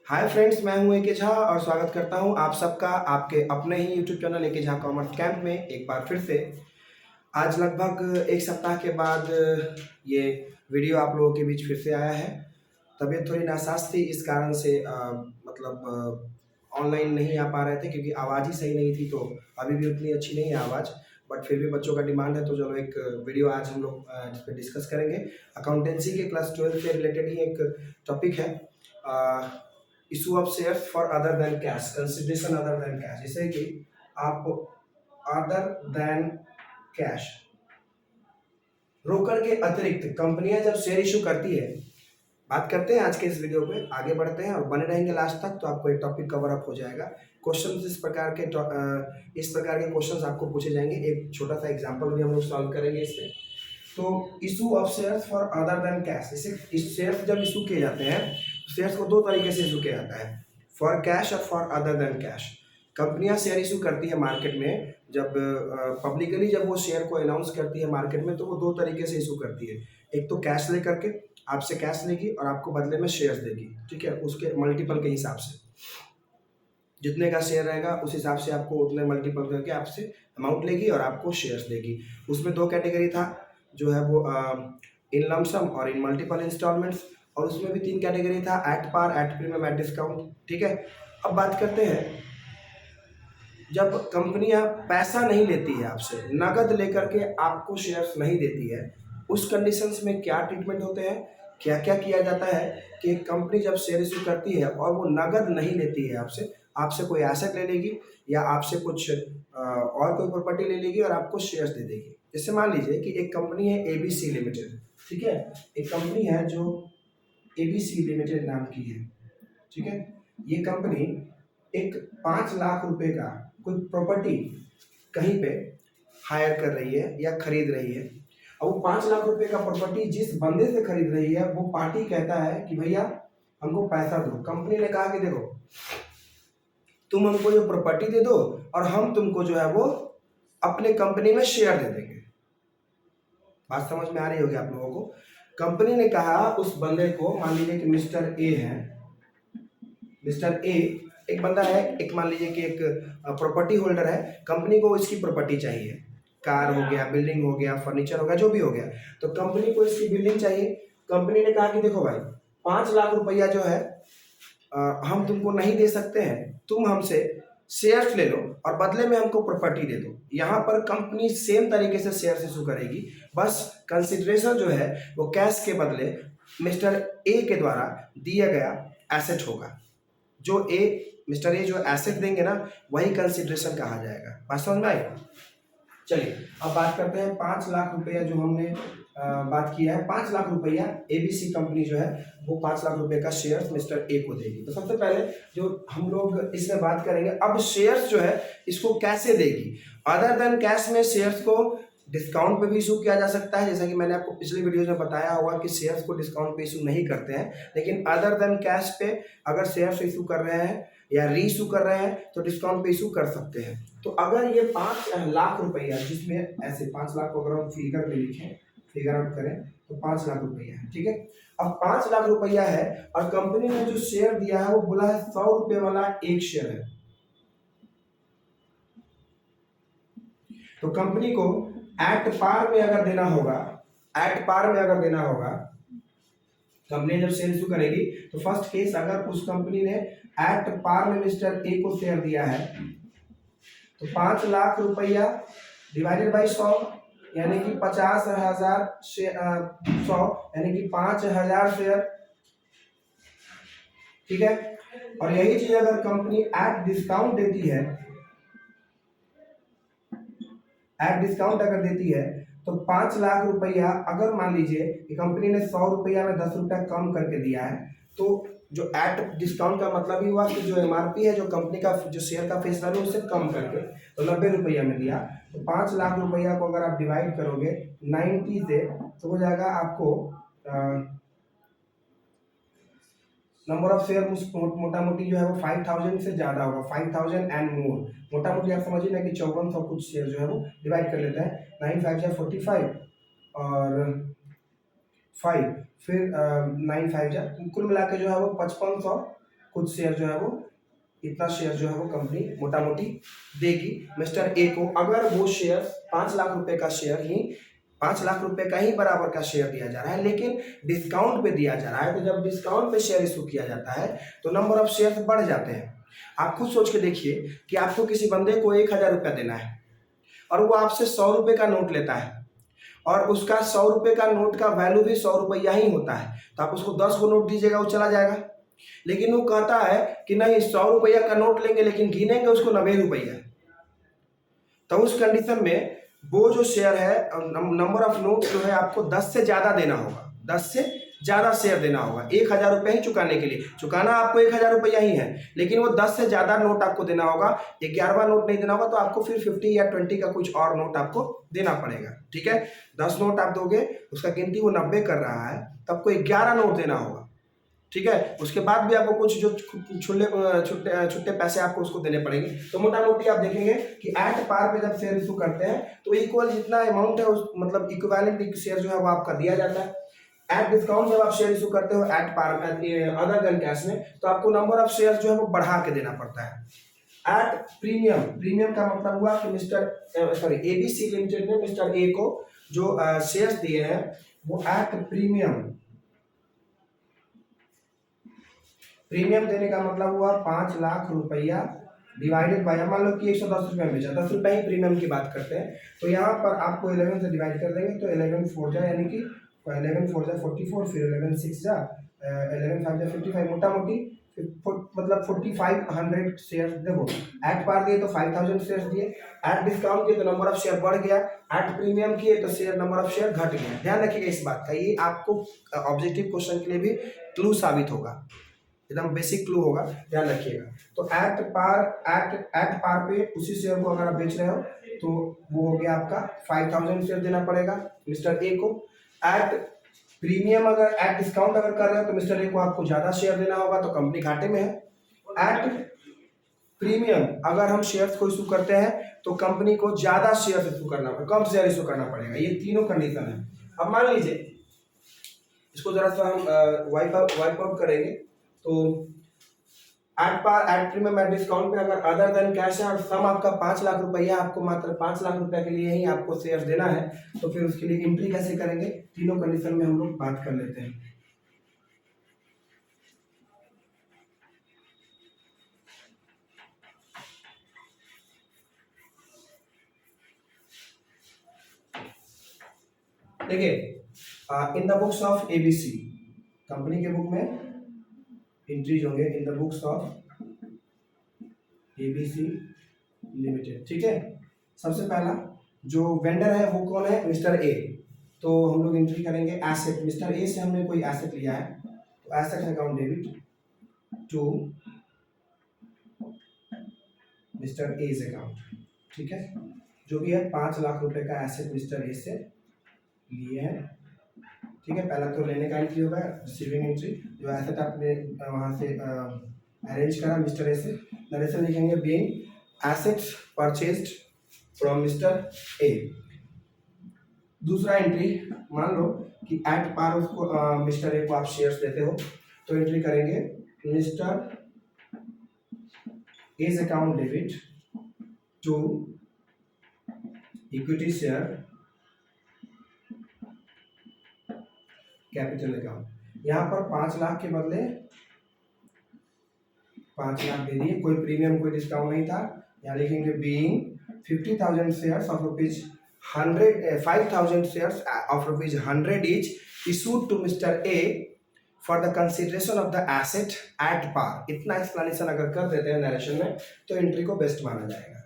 Hi friends, मैं हूं एके झा और स्वागत करता हूं आप सबका आपके अपने ही YouTube channel A K Jha commerce camp में एक बार फिर से। आज लगभग एक सप्ताह के बाद ये वीडियो आप लोगों के बीच फिर से आया है। तबीयत थोड़ी नासाज थी, इस कारण से ऑनलाइन नहीं आ पा रहे थे क्योंकि आवाज़ ही सही नहीं थी। तो अभी भी उतनी अच्छी नहीं है आवाज़, बट फिर भी बच्चों का डिमांड है तो चलो एक वीडियो आज हम लोग जिस पर डिस्कस करेंगे। अकाउंटेंसी के क्लास 12 से रिलेटेड ही एक टॉपिक है। Issue of shares for other than cash, consideration other than cash. जैसे कि आप अदर देन कैश, रोकड़ के अतिरिक्त कंपनियां जब शेयर इशू करती है, बात करते हैं आज के इस वीडियो पे। आगे बढ़ते हैं और बने रहेंगे लास्ट तक तो आपको एक टॉपिक कवर अप हो जाएगा। क्वेश्चन इस प्रकार के क्वेश्चन आपको पूछे जाएंगे। एक छोटा सा एग्जांपल भी हम लोग सॉल्व करेंगे इसमें। तो issue of shares for other than cash, इसे शेयर्स जब इशू किए जाते हैं, शेयर्स को दो तरीके से इशू किया जाता है, फॉर कैश और फॉर अदर देन कैश। कंपनियां शेयर इशू करती है मार्केट में, जब पब्लिकली जब वो शेयर को अनाउंस करती है मार्केट में, तो वो दो तरीके से इशू करती है। एक तो कैश लेकर के, आपसे कैश लेगी और आपको बदले में शेयर्स देगी, ठीक है, उसके मल्टीपल के हिसाब से। जितने का शेयर रहेगा उस हिसाब से आपको उतने मल्टीपल करके आपसे अमाउंट लेगी और आपको शेयर्स देगी। उसमें दो कैटेगरी था, जो है वो इन लमसम और इन मल्टीपल इंस्टॉलमेंट्स। और उसमें भी तीन कैटेगरी था, at par, at premium, at discount, ठीक है। अब बात करते हैं, जब कंपनियां पैसा नहीं लेती है आपसे, नगद लेकर के आपको शेयर्स नहीं देती है, उस कंडीशंस में क्या ट्रीटमेंट होते हैं, क्या क्या किया जाता है कि कंपनी जब शेयर इशू करती है और वो नगद नहीं लेती है आपसे, आपसे कोई एसेट ले लेगी या आपसे कुछ और कोई प्रॉपर्टी ले लेगी और आपको शेयर्स दे देगी। जैसे मान लीजिए कि एक कंपनी है एबीसी लिमिटेड, ठीक है। एक कंपनी है जो एबीसी लिमिटेड नाम की है, ठीक है। ये कंपनी एक 5 लाख रुपए का कोई प्रॉपर्टी कहीं पे हायर कर रही है या खरीद रही है। अब वो 5 लाख रुपए का प्रॉपर्टी जिस बंदे से खरीद रही है, वो पार्टी कहता है कि भैया हमको पैसा दो। कंपनी ने कहा कि देखो, तुम हमको जो प्रॉपर्टी दे दो और हम तुमको जो है वो अपने कंपनी में शेयर दे देंगे। बात समझ में आ रही होगी आप लोगों को। कंपनी ने कहा उस बंदे को, मान लीजिए कि मिस्टर ए है, मिस्टर ए एक बंदा है, एक मान लीजिए कि एक प्रॉपर्टी होल्डर है। कंपनी को इसकी प्रॉपर्टी चाहिए, कार हो गया, बिल्डिंग हो गया, फर्नीचर हो गया, जो भी हो गया। तो कंपनी को इसकी बिल्डिंग चाहिए। कंपनी ने कहा कि देखो भाई, 5 लाख रुपया जो है हम तुमको नहीं दे सकते हैं, तुम हमसे शेयर्स ले लो और बदले में हमको प्रॉपर्टी दे दो। यहाँ पर कंपनी सेम तरीके से शेयर्स इशू करेगी, बस कंसिडरेशन जो है वो कैश के बदले मिस्टर ए के द्वारा दिया गया एसेट होगा। जो ए मिस्टर ए जो एसेट देंगे ना, वही कंसिडरेशन कहा जाएगा। बात समझ में आई? चलिए अब बात करते हैं 5 लाख रुपया जो हमने बात किया है। 5 लाख रुपया एबीसी कंपनी जो है वो 5 लाख रुपए का शेयर मिस्टर ए को देगी। तो सबसे पहले जो हम लोग इसमें बात करेंगे, अब शेयर्स जो है इसको कैसे देगी। अदर देन कैश में शेयर्स को डिस्काउंट पे भी इशू किया जा सकता है, जैसा कि मैंने आपको पिछले वीडियो में बताया हुआ कि शेयर्स को डिस्काउंट पे इशू नहीं करते हैं। लेकिन अदर देन कैश पे अगर शेयर्स इशू कर रहे हैं या री इशू कर रहे हैं तो डिस्काउंट पे इशू कर सकते हैं। तो अगर ये 5 लाख रुपया, जिसमें ऐसे 5 लाख को अगर हम फिगर में लिखें, फिगर आउट करें तो 5 लाख रुपया है, ठीक है। अब 5 लाख रुपया है और कंपनी ने जो शेयर दिया है वो बोला है 100 रुपए वाला एक शेयर है। तो कंपनी को एट पार में अगर देना होगा, एट पार में अगर देना होगा, कंपनी जब शेयर इशू करेगी तो फर्स्ट केस, अगर उस कंपनी ने एट पार में मिस्टर ए को शेयर दिया है तो 5 लाख रुपया डिवाइडेड बाई 100 यानी कि 50,000 100 यानी कि 5,000 शेयर, ठीक है। और यही चीज अगर कंपनी एट डिस्काउंट देती है, एट डिस्काउंट अगर देती है तो 5 लाख रुपया, अगर मान लीजिए कि कंपनी ने 100 रुपया में 10 रुपया कम करके दिया है, तो जो एट डिस्काउंट का मतलब ही हुआ कि जो एमआरपी है, जो कंपनी का जो शेयर का फेस वैल्यू, उससे कम करके तो 90 रुपया में दिया। तो 5 लाख रुपया को अगर आप डिवाइड करोगे 90 से तो हो जाएगा आपको नंबर ऑफ शेयर मोटा मोटी जो है वो 5000 से ज्यादा होगा, 5000 एंड मोर। मोटा मोटी आप समझिए ना कि 5400 कुछ शेयर जो है वो डिवाइड कर लेते हैं। 9 5 जा 45 और 5 फिर 9 5 जा, कुल मिला के जो है वो 5500 कुछ शेयर जो है वो इतना शेयर जो है वो कंपनी मोटा मोटी देगी मिस्टर ए को। अगर वो शेयर 5 लाख रुपए का शेयर ही 5 लाख रुपए का ही बराबर का शेयर दिया जा रहा है, लेकिन डिस्काउंट पे दिया जा रहा है, तो जब डिस्काउंट पे शेयर इशू किया जाता है तो नंबर ऑफ शेयर बढ़ जाते हैं। आप खुद सोच के देखिए कि आपको किसी बंदे को 1,000 रुपया देना है और वो आपसे 100 रुपए का नोट लेता है और उसका 100 रुपए का नोट का वैल्यू भी 100 रुपया ही होता है, तो आप उसको 10 को नोट दीजिएगा, वो चला जाएगा। लेकिन वो कहता है कि नहीं 100 रुपया का नोट लेंगे लेकिन गिनेंगे उसको 90 रुपया, तो उस कंडीशन में वो जो शेयर है नंबर ऑफ नोट जो है आपको 10 से ज्यादा देना होगा, 10 से ज्यादा शेयर देना होगा 1,000 रुपया ही चुकाने के लिए। चुकाना आपको 1,000 रुपया ही है, लेकिन वो 10 से ज्यादा नोट आपको देना होगा। 11वां नोट नहीं देना होगा तो आपको फिर 50 या 20 का कुछ और नोट आपको देना पड़ेगा। ठीक है, 10 नोट आप दोगे, उसका गिनती वो 90 कर रहा है, तो आपको 11 नोट देना होगा। ठीक है, उसके बाद भी आपको कुछ जो छुट्टे पैसे आपको उसको देने पड़ेंगे। तो मोटा मोटी आप देखेंगे कि एट पार पे जब शेयर इशू करते हैं तो इक्वल जितना अमाउंट है उस मतलब इक्विवेलेंट शेयर जो है वो आपका दिया जाता है। एट डिस्काउंट जब आप शेयर इशू करते हो at par other than cash में, तो आपको नंबर ऑफ शेयर जो है वो बढ़ा के देना पड़ता है। एट प्रीमियम, प्रीमियम का मतलब हुआ कि एबीसी लिमिटेड ने मिस्टर ए को जो शेयर्स दिए हैं वो एट प्रीमियम, प्रीमियम देने का मतलब हुआ 5 लाख रुपया डिवाइडेड बाय, मान लो कि 110 रुपये में बेचा, 10 रुपये ही प्रीमियम की बात करते हैं, तो यहाँ पर आपको 11 से डिवाइड कर देंगे तो 11 4 जा यानी कि 11 4 जा 44, फिर 11 6 जा 11 5 जा 55, मोटा मोटी मतलब 4500 शेयर। देखो एट पार दिए तो 5000 शेयर दिए, एट डिस्काउंट किए तो नंबर ऑफ शेयर बढ़ गया, एट प्रीमियम किए तो शेयर नंबर ऑफ शेयर घट गया। ध्यान रखिएगा इस बात का, ये आपको ऑब्जेक्टिव क्वेश्चन के लिए भी क्लू साबित होगा, एकदम बेसिक क्लू होगा, ध्यान रखिएगा। तो एट पार पे उसी शेयर को अगर आप बेच रहे हो तो वो हो गया आपका 5000 शेयर देना पड़ेगा मिस्टर ए को। एट प्रीमियम अगर एट डिस्काउंट अगर कर रहे हो तो मिस्टर ए को आपको ज्यादा शेयर देना होगा, तो कंपनी घाटे में है। एट प्रीमियम अगर हम शेयर्स को इशू करते हैं तो कंपनी को ज्यादा शेयर इशू करना, कम शेयर इशू करना पड़ेगा। ये तीनों कंडीशन है। अब मान लीजिए इसको जरा सा हम वाइप आउट करेंगे, तो at par at premium at discount पे अगर अदर देन कैश है और सम आपका 5 लाख रुपया, आपको मात्र 5 लाख रुपया के लिए ही आपको शेयर देना है, तो फिर उसके लिए एंट्री कैसे करेंगे, तीनों कंडीशन में हम लोग बात कर लेते हैं। देखिए in the books of ABC, company के बुक में एंट्रीज होंगे in the books of ABC limited. ठीक है, सबसे पहला जो वेंडर है वो कौन है, मिस्टर ए, तो हम लोग एंट्री करेंगे एसेट। मिस्टर ए से हमने कोई एसेट लिया है तो asset account debit to mister as account. ठीक है, जो भी है 5 लाख रुपए का एसेट मिस्टर ए से लिए हैं। ठीक है, पहला तो लेने का एंट्री होगा, रिसीविंग एंट्री, जो एसेट आपने वहाँ से अरेंज करा मिस्टर ए से, नरेशन लिखेंगे being assets purchased from mister A. दूसरा एंट्री, मान लो कि एट पार उसको मिस्टर ए को आप शेयर्स देते हो, तो एंट्री करेंगे mister as account debit to equity share capital account. यहाँ पर 5 लाख के बदले 5 लाख दे दिए, कोई प्रीमियम कोई डिस्काउंट नहीं था। यहाँ लिखेंगे being 50,000 shares of rupees 5,000 shares of rupees 100 each issued to mister A for the consideration of the asset at par. इतना एक्सप्लेनेशन अगर कर देते हैं नरेशन में तो एंट्री को बेस्ट माना जाएगा।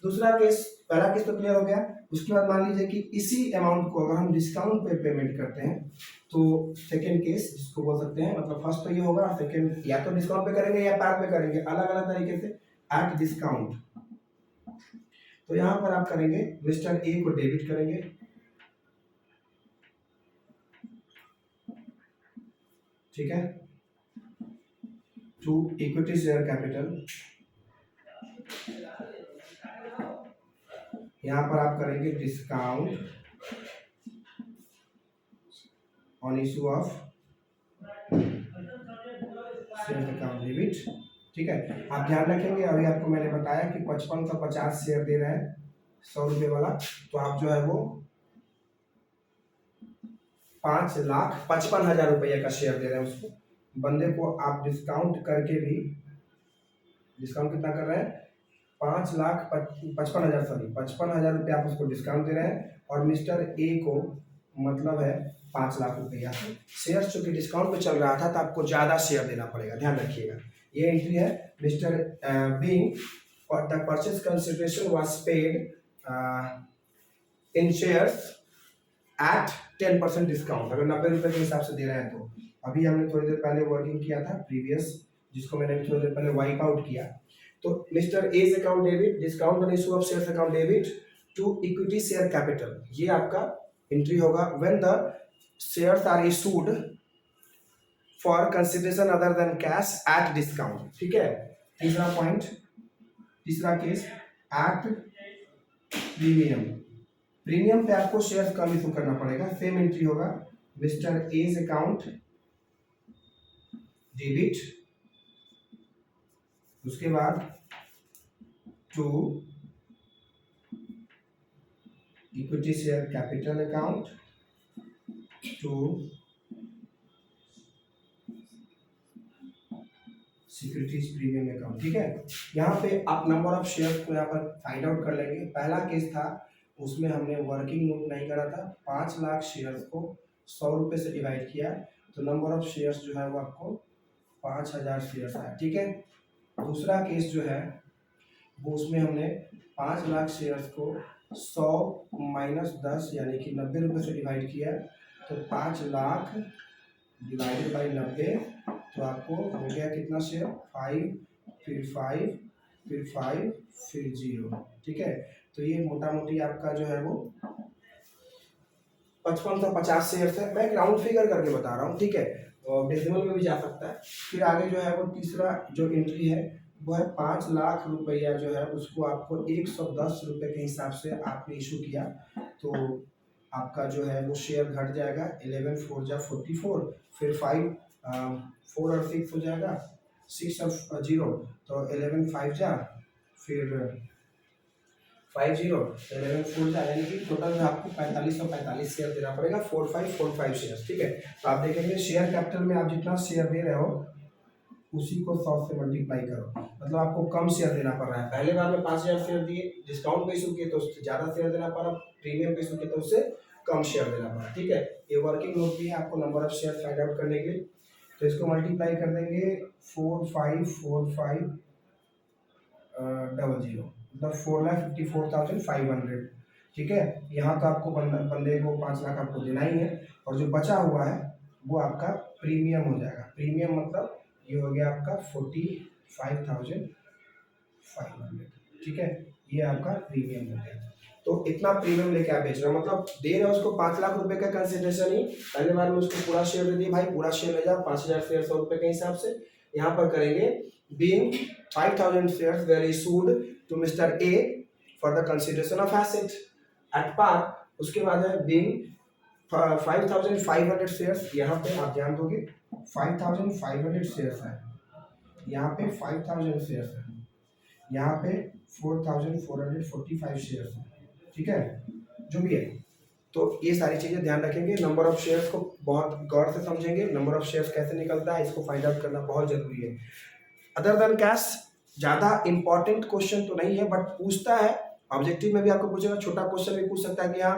दूसरा केस, पहला केस तो क्लियर हो गया। उसके बाद मान लीजिए कि इसी अमाउंट को अगर हम डिस्काउंट पे पेमेंट करते हैं तो सेकेंड केस जिसको बोल सकते हैं, मतलब फर्स्ट तो ये होगा और सेकेंड या तो डिस्काउंट पे करेंगे या पार पे करेंगे, अलग अलग तरीके से एट डिस्काउंट। तो यहाँ पर आप करेंगे मिस्टर ए को डेबिट करेंगे, ठीक है, टू इक्विटी शेयर कैपिटल। यहाँ पर आप करेंगे discount on issue of share account debit, ठीक है। आप ध्यान रखेंगे, अभी आपको मैंने बताया कि 55 का 50 शेयर दे रहे हैं 100 रुपये वाला, तो आप जो है वो 5,55,000 रुपये का शेयर दे रहे हैं उसको, बंदे को आप डिस्काउंट करके भी, डिस्काउंट कितना कर रहे हैं 5,55,000, सॉरी 55,000 रुपये आप उसको डिस्काउंट दे रहे हैं, और मिस्टर ए को मतलब है 5 लाख रुपया शेयर, चूंकि डिस्काउंट पे चल रहा था तो आपको ज़्यादा शेयर देना पड़ेगा, ध्यान रखिएगा। ये एंट्री है, mister being the purchase consideration was paid in shares at 10% discount, अगर 90 रुपये के हिसाब से दे रहे हैं तो। अभी हमने थोड़ी देर पहले वर्किंग किया था प्रीवियस, जिसको मैंने थोड़ी देर पहले वाइप आउट किया। तो mister as account debit, discount on issue of shares account debit to equity share capital, ये आपका एंट्री होगा when the shares are issued for consideration other than cash at discount, ठीक है। तीसरा पॉइंट, तीसरा case at premium, premium पे आपको shares कम issue करना पड़ेगा, सेम एंट्री होगा मिस्टर एज अकाउंट डेबिट, उसके बाद to equity share capital account to securities premium account, ठीक है। यहाँ पे आप नंबर ऑफ शेयर्स को यहाँ पर फाइंड आउट कर लेंगे। पहला केस था उसमें हमने वर्किंग नोट नहीं करा था, 5 लाख शेयर्स को 100 रुपये से डिवाइड किया, तो नंबर ऑफ शेयर्स जो है वो आपको 5,000 शेयर्स आया, ठीक है। दूसरा केस जो है वो उसमें हमने 5 लाख शेयर्स को 100 माइनस 10 यानी कि 90 रुपये से डिवाइड किया, तो 5 लाख डिवाइडेड बाई 90, तो आपको हो गया कितना शेयर 5, फिर 5, फिर 5, फिर 0, ठीक है। तो ये मोटा मोटी आपका जो है वो 5550 शेयर्स है, मैं एक राउंड फिगर करके बता रहा हूँ, ठीक है, और डेसिमल में भी जा सकता है। फिर आगे जो है वो तीसरा जो एंट्री है वो है 5 लाख रुपया जो है उसको आपको 110 रुपये के हिसाब से आपने इशू किया, तो आपका जो है वो शेयर घट जाएगा, 11 4 जा 44, फिर 5 4 और 6 हो जाएगा, 6 और 0 तो 11 5 जा, फिर 5 0 11 4 जा, यानी कि टोटल में आपको 4545 शेयर देना पड़ेगा, 4545 शेयर, ठीक है। तो आप देखेंगे शेयर कैपिटल में आप जितना शेयर दे रहे हो उसी को 100 से मल्टीप्लाई करो, मतलब आपको कम शेयर देना पड़ रहा है। पहले बार में 5000 शेयर दिए, डिस्काउंट पे इशू किए तो उससे ज़्यादा शेयर देना पड़ा, प्रीमियम पे इशू किए तो उससे कम शेयर देना पड़ा, ठीक है। ये वर्किंग नोट भी है आपको number of share find out करने के लिए, तो इसको मल्टीप्लाई कर देंगे 4545 00, मतलब 4,54,500, ठीक है। यहाँ तो आपको बंदे को 5 लाख आपको देना ही है, और जो बचा हुआ है वो आपका प्रीमियम हो जाएगा। प्रीमियम मतलब ये हो गया आपका 45,500, ठीक है, ये आपका प्रीमियम हो गया। तो इतना प्रीमियम लेके आप बेच रहे हो, मतलब दे रहे हो उसको 5 लाख रुपए का कंसिडरेशन ही, पहले बार में उसको पूरा शेयर दे दिए, भाई पूरा शेयर ले जाओ 5,000 शेयर 100 रुपये के हिसाब से। यहाँ पर करेंगे being 5,000 shares were issued to Mr. A for the consideration of asset at par, उसके बाद है being 5,500 शेयर्स, यहाँ पे आप ध्यान दोगे 5,500 शेयर्स है, यहाँ पे 5,000 शेयर्स है, यहाँ पे 4,445 शेयर्स है, ठीक है, जो भी है। तो ये सारी चीज़ें ध्यान रखेंगे, नंबर ऑफ शेयर्स को बहुत गौर से समझेंगे, नंबर ऑफ शेयर्स कैसे निकलता है इसको फाइंड आउट करना बहुत जरूरी है। अदर देन कैश ज़्यादा इंपॉर्टेंट क्वेश्चन तो नहीं है, बट पूछता है, ऑब्जेक्टिव में भी आपको पूछेगा, छोटा क्वेश्चन भी पूछ सकता है कि यहाँ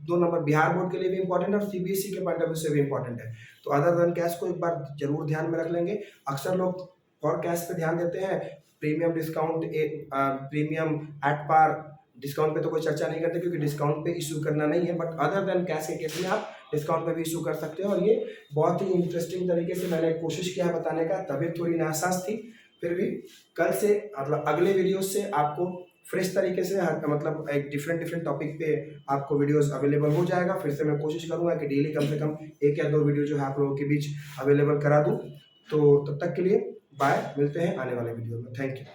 2 नंबर बिहार बोर्ड के लिए भी इंपॉर्टेंट है और सीबीएसई के पॉइंट ऑफ व्यू से भी इंपॉर्टेंट है। तो अदर देन कैश को एक बार जरूर ध्यान में रख लेंगे। अक्सर लोग फॉर कैश पे ध्यान देते हैं, premium discount premium at par, discount पे तो कोई चर्चा नहीं करते क्योंकि डिस्काउंट पे इशू करना नहीं है, बट अदर देन कैश के केस में आप डिस्काउंट पे भी इशू कर सकते हो। और ये बहुत ही इंटरेस्टिंग तरीके से मैंने कोशिश किया है बताने का, तबीयत थोड़ी नासाज थी, फिर भी कल से मतलब अगले वीडियो से आपको फ्रेश तरीके से मतलब एक डिफरेंट टॉपिक पे आपको वीडियोस अवेलेबल हो जाएगा। फिर से मैं कोशिश करूंगा कि डेली कम से कम 1 या 2 वीडियो जो है आप लोगों के बीच अवेलेबल करा दूं। तो तब तक के लिए बाय, मिलते हैं आने वाले वीडियो में। Thank you.